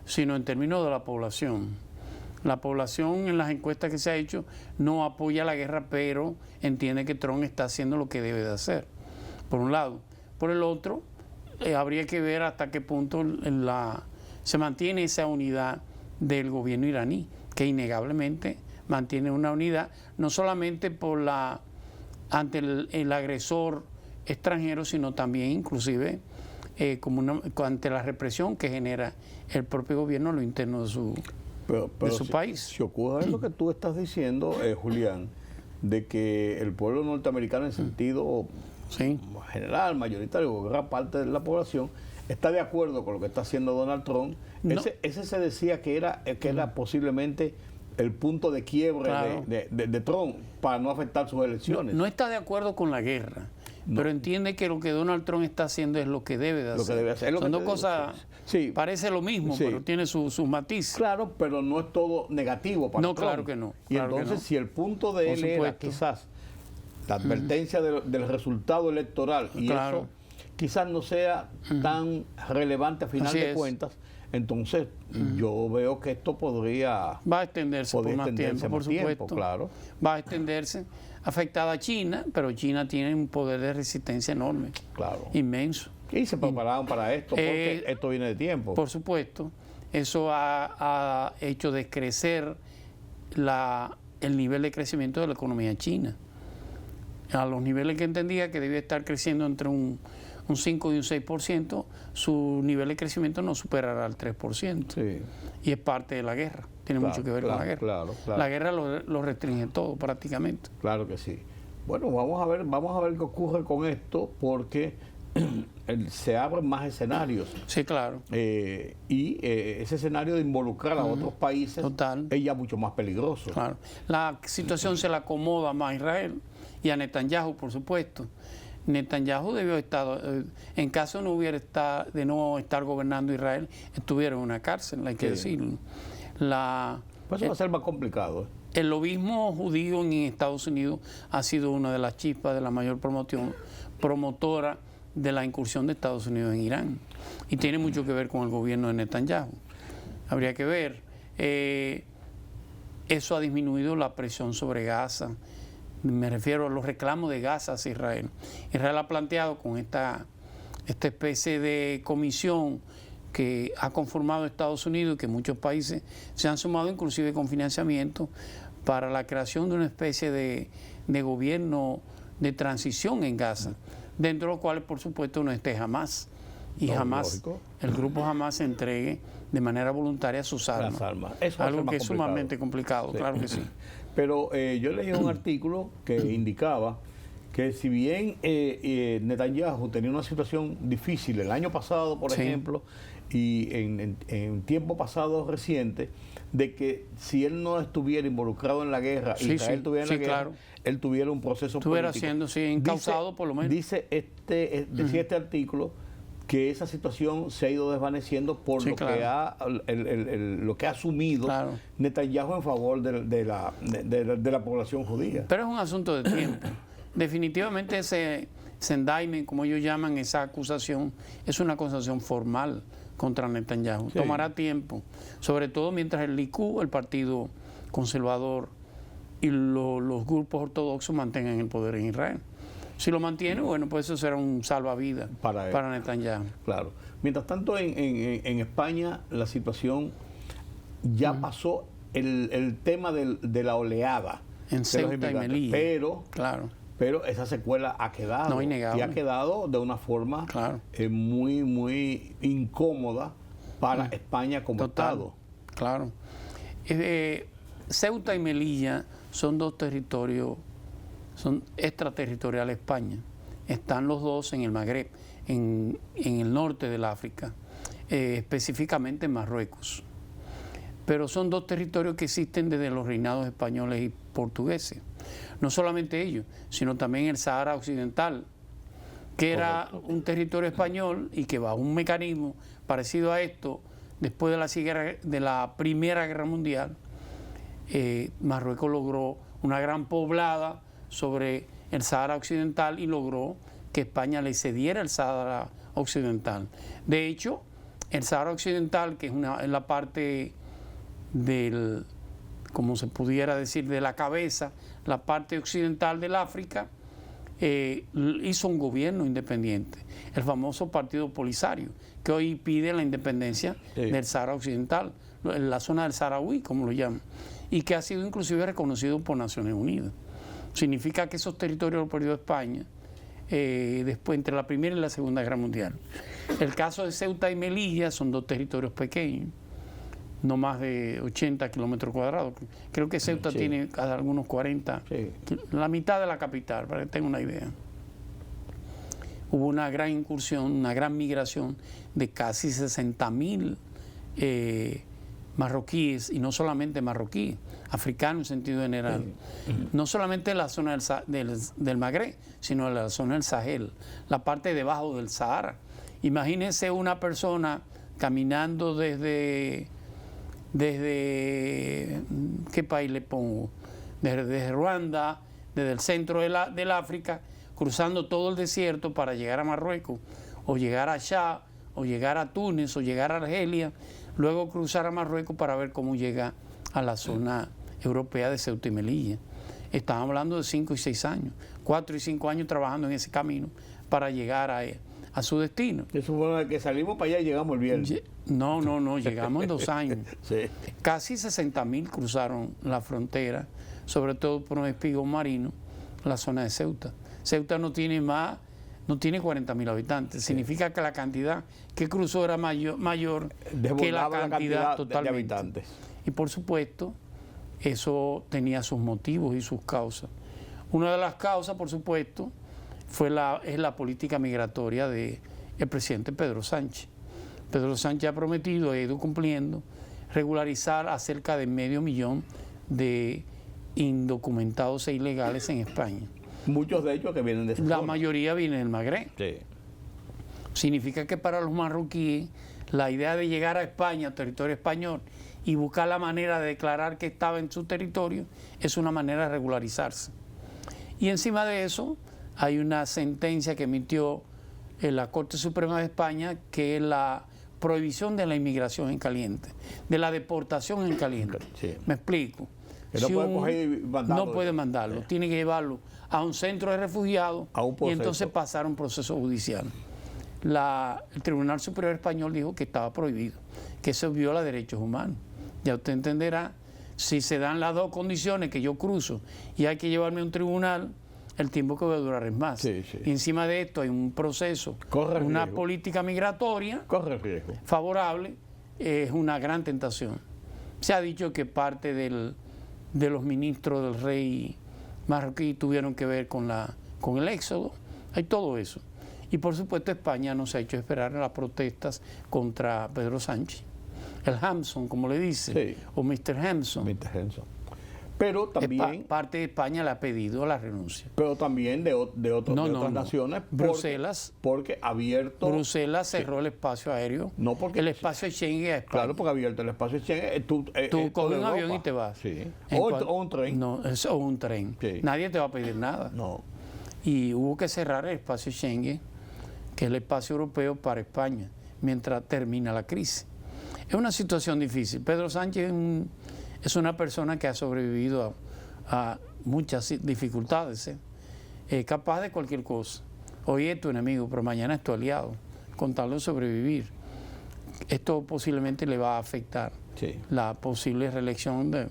sino en términos de la población. La población en las encuestas que se ha hecho no apoya la guerra, pero entiende que Trump está haciendo lo que debe de hacer, por un lado. Por el otro, habría que ver hasta qué punto se mantiene esa unidad del gobierno iraní, que innegablemente mantiene una unidad, no solamente ante el agresor extranjero, sino también inclusive ante la represión que genera el propio gobierno a lo interno de su país. Si ocurre lo que tú estás diciendo, Julián, de que el pueblo norteamericano en sentido general, mayoritario, gran parte de la población, está de acuerdo con lo que está haciendo Donald Trump, ese se decía que era posiblemente el punto de quiebre de Trump para no afectar sus elecciones. No está de acuerdo con la guerra, pero entiende que lo que Donald Trump está haciendo es lo que debe de hacer. Son dos cosas, parece lo mismo, pero tiene sus matices. Claro, pero no es todo negativo para Trump. Claro que no. Y entonces, si el punto de él era quizás la advertencia del resultado electoral, y eso quizás no sea tan relevante a final de cuentas, entonces yo veo que esto va a extenderse por más tiempo, por supuesto. Claro. Va a extenderse. Afectada a China, pero China tiene un poder de resistencia enorme, inmenso. Y se prepararon para esto, porque esto viene de tiempo. Por supuesto. Eso ha hecho descrecer el nivel de crecimiento de la economía china. A los niveles que entendía que debía estar creciendo entre un 5 y un 6%, su nivel de crecimiento no superará el 3%. Sí. Y es parte de la guerra. Tiene mucho que ver con la guerra. Claro. La guerra lo restringe todo prácticamente. Claro que sí. Bueno, vamos a ver qué ocurre con esto, porque se abren más escenarios. Sí, claro. Y ese escenario de involucrar a otros países es ya mucho más peligroso. Claro. La situación se la acomoda más a Israel y a Netanyahu, por supuesto. Netanyahu debió estar, en caso de no estar gobernando Israel, estuviera en una cárcel, hay que decirlo. Pues eso va a ser más complicado. El lobismo judío en Estados Unidos ha sido una de las chispas de la mayor promotora de la incursión de Estados Unidos en Irán. Y tiene mucho que ver con el gobierno de Netanyahu. Habría que ver. eso ha disminuido la presión sobre Gaza. Me refiero a los reclamos de Gaza hacia Israel. Israel ha planteado con esta especie de comisión que ha conformado Estados Unidos y que muchos países se han sumado inclusive con financiamiento para la creación de una especie de gobierno de transición en Gaza, dentro de los cuales por supuesto no esté Hamás, y jamás el grupo Hamás se entregue de manera voluntaria sus armas. Eso algo que es sumamente complicado, claro que sí. Pero yo leí un artículo que indicaba que si bien Netanyahu tenía una situación difícil el año pasado, por ejemplo, y en tiempo pasado reciente, de que si él no estuviera involucrado en la guerra, Israel estuviera en la guerra, claro, él tuviera un proceso estuviera político. siendo encausado por lo menos. Decía este artículo que esa situación se ha ido desvaneciendo por lo que ha asumido Netanyahu en favor de la población judía. Pero es un asunto de tiempo. Definitivamente ese indictment, como ellos llaman esa acusación, es una acusación formal contra Netanyahu. Tomará tiempo, sobre todo mientras el Likud, el partido conservador, y los grupos ortodoxos mantengan el poder en Israel. Si lo mantiene, bueno, pues eso será un salvavidas para Netanyahu. Claro. Mientras tanto, en España la situación ya pasó el tema de la oleada en Ceuta y Melilla. Pero esa secuela ha quedado. No, innegable. Y ha quedado de una forma muy, muy incómoda para España como Estado. Claro. Ceuta y Melilla son dos territorios, son extraterritoriales de España. Están los dos en el Magreb, en el norte del África, específicamente en Marruecos. Pero son dos territorios que existen desde los reinados españoles y portugueses. No solamente ellos, sino también el Sahara Occidental, que era un territorio español y que bajo un mecanismo parecido a esto, después de la Primera Guerra Mundial, Marruecos logró una gran poblada sobre el Sahara Occidental y logró que España le cediera el Sahara Occidental. De hecho, el Sahara Occidental, que es la parte del, como se pudiera decir, de la cabeza, la parte occidental del África, hizo un gobierno independiente, el famoso Partido Polisario, que hoy pide la independencia del Sahara Occidental, la zona del Saharaui, como lo llaman, y que ha sido inclusive reconocido por Naciones Unidas. Significa que esos territorios los perdió España después entre la Primera y la Segunda Guerra Mundial. El caso de Ceuta y Melilla son dos territorios pequeños, no más de 80 kilómetros cuadrados. Creo que Ceuta tiene algunos 40, la mitad de la capital, para que tengan una idea. Hubo una gran incursión, una gran migración de casi 60.000 marroquíes, y no solamente marroquíes, africanos en sentido general. No solamente en la zona del Magreb, sino en la zona del Sahel, la parte debajo del Sahara. Imagínense una persona caminando desde ¿qué país le pongo? Desde Ruanda, desde el centro del África, cruzando todo el desierto para llegar a Marruecos, o llegar a Chad, o llegar a Túnez, o llegar a Argelia, luego cruzar a Marruecos para ver cómo llega a la zona europea de Ceuta y Melilla. Estamos hablando de 5 y 6 años, 4 y 5 años trabajando en ese camino para llegar a su destino. Eso fue que salimos para allá y llegamos el viernes. No, llegamos en 2 años. Casi 60.000 cruzaron la frontera, sobre todo por un espigón marino, la zona de Ceuta. Ceuta no tiene 40.000 habitantes. Significa que la cantidad que cruzó era mayor que la cantidad totalmente de habitantes. Y por supuesto, eso tenía sus motivos y sus causas. Una de las causas, por supuesto, es la política migratoria del presidente Pedro Sánchez. Pedro Sánchez ha prometido, ha ido cumpliendo, regularizar a cerca de 500.000 de indocumentados e ilegales en España. Muchos de ellos que vienen de esa La zona. mayoría vienen del Magreb. Significa que para los marroquíes la idea de llegar a España, territorio español, y buscar la manera de declarar que estaba en su territorio es una manera de regularizarse. Y encima de eso hay una sentencia que emitió la Corte Suprema de España, que es la prohibición de la inmigración en caliente, de la deportación en caliente. Me explico. Que no puede coger y mandarlo. No puede mandarlo, tiene que llevarlo a un centro de refugiados y entonces pasar un proceso judicial. El Tribunal Superior Español dijo que estaba prohibido, que eso viola derechos humanos. Ya usted entenderá, si se dan las dos condiciones que yo cruzo y hay que llevarme a un tribunal, el tiempo que va a durar es más. Sí, sí. Y encima de esto hay un proceso, una política migratoria favorable, es una gran tentación. Se ha dicho que parte de los ministros del rey marroquí tuvieron que ver con el éxodo, hay todo eso. Y por supuesto España no se ha hecho esperar en las protestas contra Pedro Sánchez. El Hamson, como le dice, sí, o Mr. Hamson. Mr. Hamson. Pero también... parte de España le ha pedido la renuncia. Pero también de otras naciones. Bruselas. Porque abierto... Bruselas cerró el espacio aéreo. No porque... El espacio de Schengen a España. Claro, porque abierto el espacio de Schengen. Tú coges un avión y te vas. Sí. O un tren. No, o un tren. Sí. Nadie te va a pedir nada. No. Y hubo que cerrar el espacio Schengen, que es el espacio europeo para España, mientras termina la crisis. Es una situación difícil. Pedro Sánchez es una persona que ha sobrevivido a muchas dificultades, capaz de cualquier cosa. Hoy es tu enemigo, pero mañana es tu aliado, con tal de sobrevivir. Esto posiblemente le va a afectar la posible reelección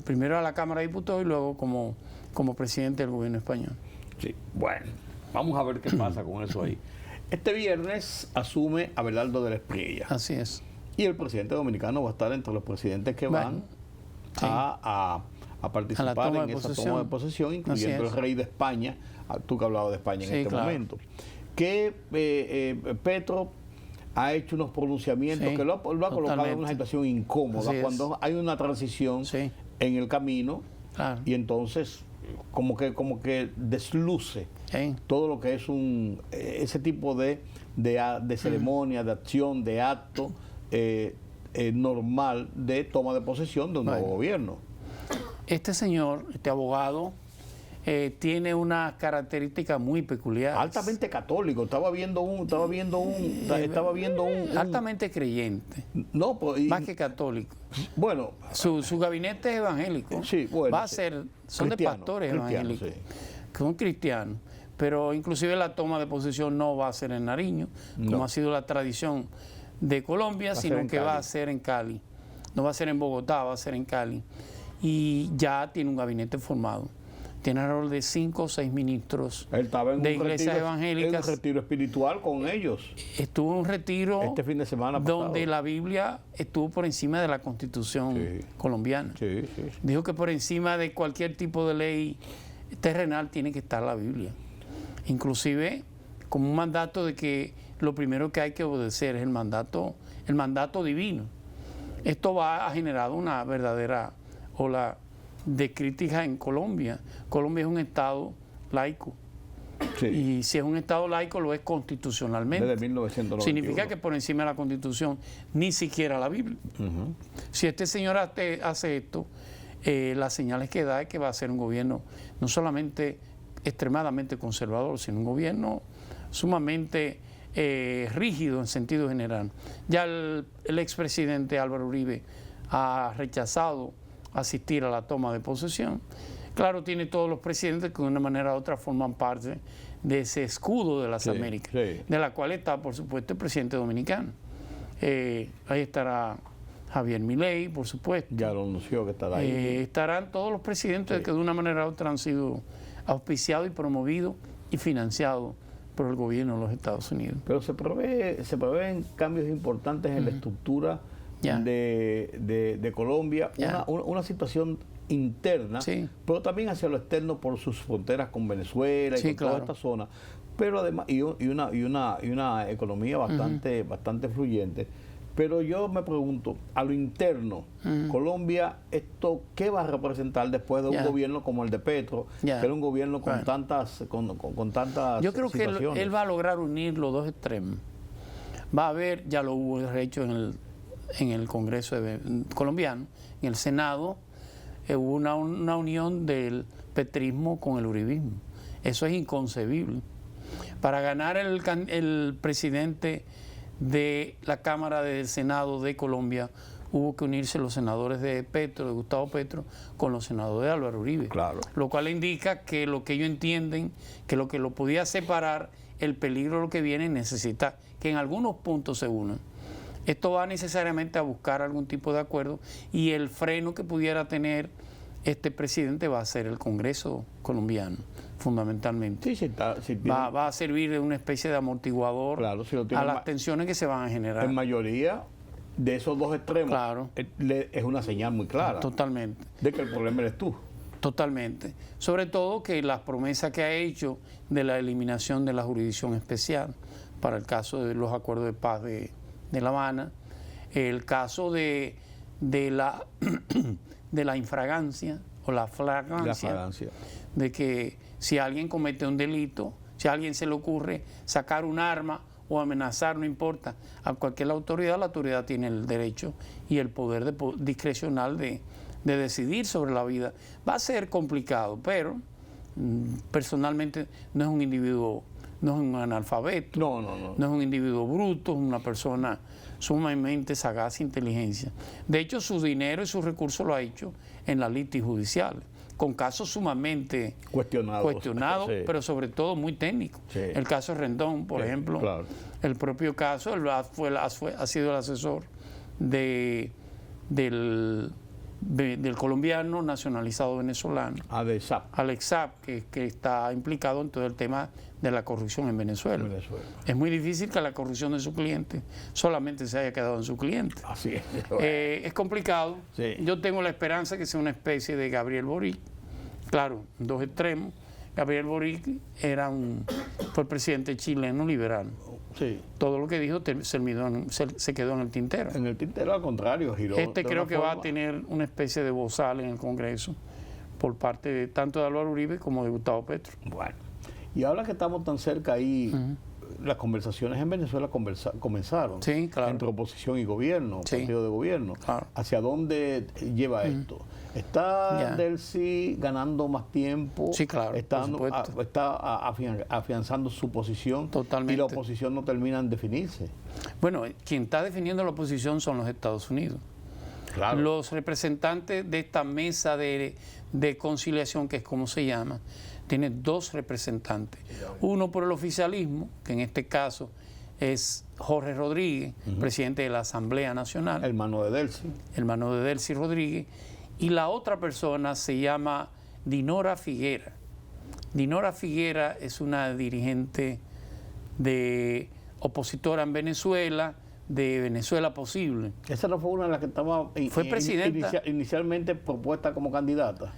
primero a la Cámara de Diputados y luego como presidente del gobierno español. Sí, bueno, vamos a ver qué pasa con eso ahí. Este viernes asume Abelardo de la Espriella. Así es. Y el presidente dominicano va a estar entre los presidentes que van a participar en esa toma de posesión, incluyendo el rey de España, tú que hablabas de España en este momento. Que Petro ha hecho unos pronunciamientos que lo ha colocado en una situación incómoda cuando hay una transición en el camino y entonces como que desluce todo lo que es ese tipo de ceremonia, de acción, de acto normal de toma de posesión de un nuevo gobierno. Este señor, este abogado, tiene una característica muy peculiar. Altamente católico. Estaba viendo un altamente creyente. No, pues, más que católico. Bueno, su gabinete es evangélico. Sí, bueno, va a ser, son de pastores evangélicos, son cristianos. Pero inclusive la toma de posesión no va a ser en Nariño, como ha sido la tradición de Colombia, sino que va a ser en Cali. No va a ser en Bogotá, va a ser en Cali. Y ya tiene un gabinete formado. Tiene alrededor de 5 o 6 ministros de iglesias evangélicas. En un retiro espiritual con ellos. Estuvo en un retiro este fin de semana pasado, donde la Biblia estuvo por encima de la Constitución colombiana. Dijo que por encima de cualquier tipo de ley terrenal tiene que estar la Biblia. Inclusive como un mandato de que lo primero que hay que obedecer es el mandato divino. Esto ha generado una verdadera ola de crítica en Colombia. Colombia es un estado laico. Y si es un estado laico, lo es constitucionalmente. Desde 1991. Significa que por encima de la Constitución, ni siquiera la Biblia. Si este señor hace esto, las señales que da es que va a ser un gobierno no solamente extremadamente conservador, sino un gobierno sumamente rígido en sentido general. Ya el expresidente Álvaro Uribe ha rechazado asistir a la toma de posesión. Claro, tiene todos los presidentes que de una manera u otra forman parte de ese escudo de las Américas, de la cual está, por supuesto, el presidente dominicano. Ahí estará Javier Milei, por supuesto. Ya lo anunció que estará ahí. Estarán todos los presidentes que de una manera u otra han sido auspiciados y promovidos y financiados por el gobierno de los Estados Unidos. Pero se prevén cambios importantes en la estructura de Colombia, una situación interna, pero también hacia lo externo por sus fronteras con Venezuela y con toda esta zona, pero además y una economía bastante fluyente. Pero yo me pregunto, a lo interno, Colombia, ¿esto qué va a representar después de un gobierno como el de Petro, que era un gobierno con tantas Yo creo situaciones? que él va a lograr unir los dos extremos. Va a haber, ya lo hubo hecho en el Congreso colombiano, en el Senado, hubo una unión del petrismo con el uribismo. Eso es inconcebible. Para ganar el presidente de la Cámara del Senado de Colombia hubo que unirse los senadores de Petro, de Gustavo Petro, con los senadores de Álvaro Uribe. Claro. Lo cual indica que lo que ellos entienden, que lo podía separar, el peligro de lo que viene, necesita que en algunos puntos se unan. Esto va necesariamente a buscar algún tipo de acuerdo y el freno que pudiera tener este presidente va a ser el Congreso colombiano, fundamentalmente. Sí, Va a servir de una especie de amortiguador, claro, si lo a las tensiones que se van a generar. En mayoría de esos dos extremos, claro, es una señal muy clara. Totalmente. De que el problema eres tú. Totalmente. Sobre todo que las promesas que ha hecho de la eliminación de la jurisdicción especial para el caso de los acuerdos de paz de La Habana, el caso de la infragancia o la flagrancia, de que si alguien comete un delito, si a alguien se le ocurre sacar un arma o amenazar, no importa, a cualquier autoridad, la autoridad tiene el derecho y el poder discrecional de decidir sobre la vida. Va a ser complicado, pero personalmente no es un individuo, no es un analfabeto, no es un individuo bruto, es una persona sumamente sagaz e inteligencia. De hecho, su dinero y sus recursos lo ha hecho en las litis judiciales, con casos sumamente cuestionados, sí, pero sobre todo muy técnicos. Sí. El caso Rendón, por ejemplo, claro, el propio caso, él ha sido el asesor del colombiano nacionalizado venezolano, Alex Saab, que está implicado en todo el tema de la corrupción en Venezuela. Es muy difícil que la corrupción de su cliente solamente se haya quedado en su cliente. Así es. Es complicado. Sí. Yo tengo la esperanza que sea una especie de Gabriel Boric. Claro, dos extremos. Gabriel Boric fue el presidente chileno liberal. Sí. Todo lo que dijo se quedó en el tintero. En el tintero, al contrario, giró. Creo que va a tener una especie de bozal en el Congreso por parte tanto de Álvaro Uribe como de Gustavo Petro. Bueno, y ahora que estamos tan cerca ahí, las conversaciones en Venezuela comenzaron. Sí, claro. Entre oposición y gobierno, sí, partido de gobierno. Claro. ¿Hacia dónde lleva esto? ¿Está Delcy ganando más tiempo? Sí, claro. ¿Está afianzando su posición? Totalmente. Y la oposición no termina en definirse. Bueno, quien está definiendo la oposición son los Estados Unidos. Claro. Los representantes de esta mesa de conciliación, que es como se llama, tiene dos representantes. Uno por el oficialismo, que en este caso es Jorge Rodríguez, presidente de la Asamblea Nacional. Hermano de Delcy. Hermano de Delcy Rodríguez. Y la otra persona se llama Dinora Figuera. Dinora Figuera es una dirigente opositora en Venezuela, de Venezuela Posible. ¿Esa no fue una de las que estaba inicialmente propuesta como candidata?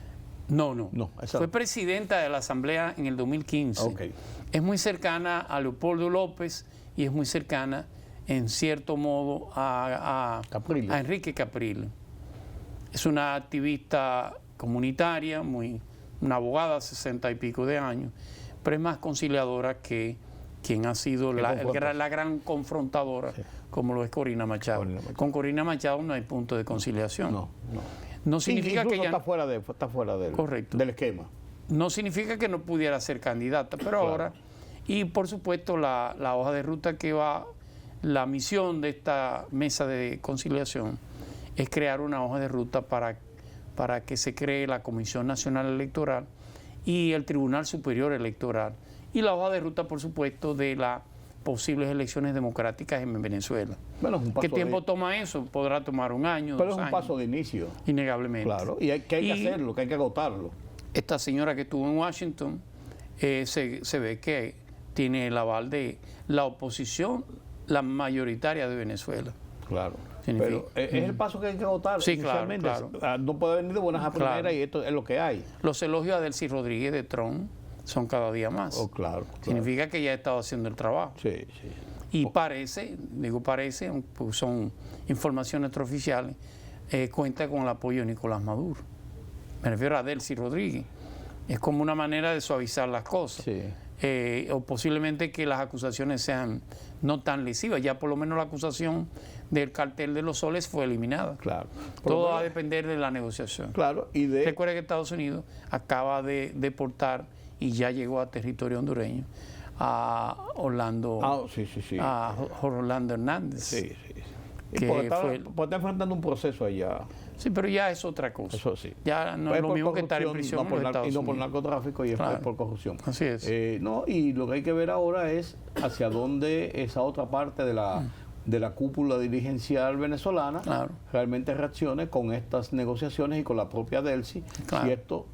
No. Fue presidenta de la Asamblea en el 2015. Okay. Es muy cercana a Leopoldo López y es muy cercana, en cierto modo, a Enrique Capriles. Es una activista comunitaria, una abogada de 60 y pico de años, pero es más conciliadora que quien ha sido la gran confrontadora, sí, como lo es Corina Machado. Con Corina Machado no hay punto de conciliación. No significa que ella está fuera del esquema. No significa que no pudiera ser candidata, pero claro, ahora, y por supuesto la hoja de ruta que va, la misión de esta mesa de conciliación es crear una hoja de ruta para que se cree la Comisión Nacional Electoral y el Tribunal Superior Electoral. Y la hoja de ruta, por supuesto, de las posibles elecciones democráticas en Venezuela. Bueno, ¿Qué tiempo toma eso? Podrá tomar un año, pero 2 años. Es un paso de inicio. Innegablemente. Claro, y que hay que hacerlo, que hay que agotarlo. Esta señora que estuvo en Washington se ve que tiene el aval de la oposición, la mayoritaria de Venezuela. Claro. Pero es el paso que hay que agotar. Sí, inicialmente. Claro. No puede venir de buenas a primeras y esto es lo que hay. Los elogios a Delcy Rodríguez de Trump son cada día más. Claro. Significa que ya ha estado haciendo el trabajo. Sí. Y parece, pues son informaciones extraoficiales, cuenta con el apoyo de Nicolás Maduro. Me refiero a Delcy Rodríguez. Es como una manera de suavizar las cosas. Sí. O posiblemente que las acusaciones sean no tan lesivas. Ya por lo menos la acusación del cartel de los soles fue eliminada. Claro. Todo va a depender de la negociación. Claro. Recuerda que Estados Unidos acaba de deportar y ya llegó a territorio hondureño a Orlando, a Orlando Hernández. Sí. porque está enfrentando un proceso allá. Sí, pero ya es otra cosa. Eso sí. Ya no es lo mismo que estar en prisión en los Estados Unidos. Y no por narcotráfico y es por corrupción. Así es. Y lo que hay que ver ahora es hacia dónde esa otra parte de la cúpula dirigencial venezolana realmente reaccione con estas negociaciones y con la propia Delcy. Si esto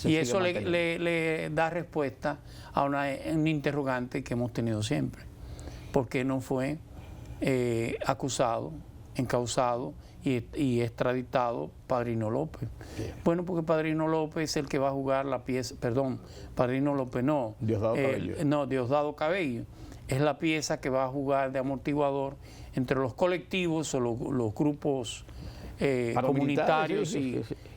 y eso le da respuesta a un interrogante que hemos tenido siempre. ¿Por qué no fue acusado, encausado y extraditado Padrino López? Bueno, porque Padrino López es el que va a jugar la pieza, perdón, Padrino López no. Diosdado Cabello. No, Diosdado Cabello. Es la pieza que va a jugar de amortiguador entre los colectivos o los grupos comunitarios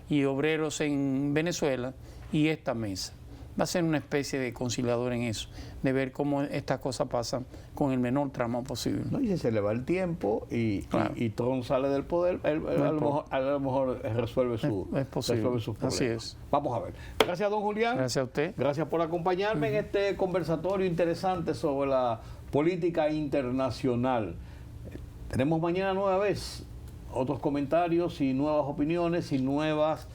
y obreros en Venezuela y esta mesa. Va a ser una especie de conciliador en eso, de ver cómo estas cosas pasan con el menor tramo posible. No, y si se le va el tiempo y Trump sale del poder, a lo mejor resuelve sus problemas. Así es. Vamos a ver. Gracias, don Julián. Gracias a usted. Gracias por acompañarme en este conversatorio interesante sobre la política internacional. Tenemos mañana nueva vez otros comentarios y nuevas opiniones y nuevas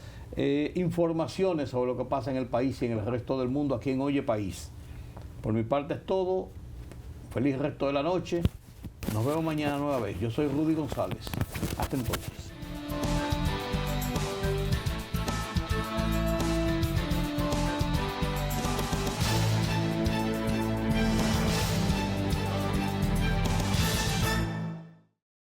informaciones sobre lo que pasa en el país y en el resto del mundo aquí en Oye País. Por mi parte es todo. Feliz resto de la noche. Nos vemos mañana nueva vez. Yo soy Rudy González. Hasta entonces.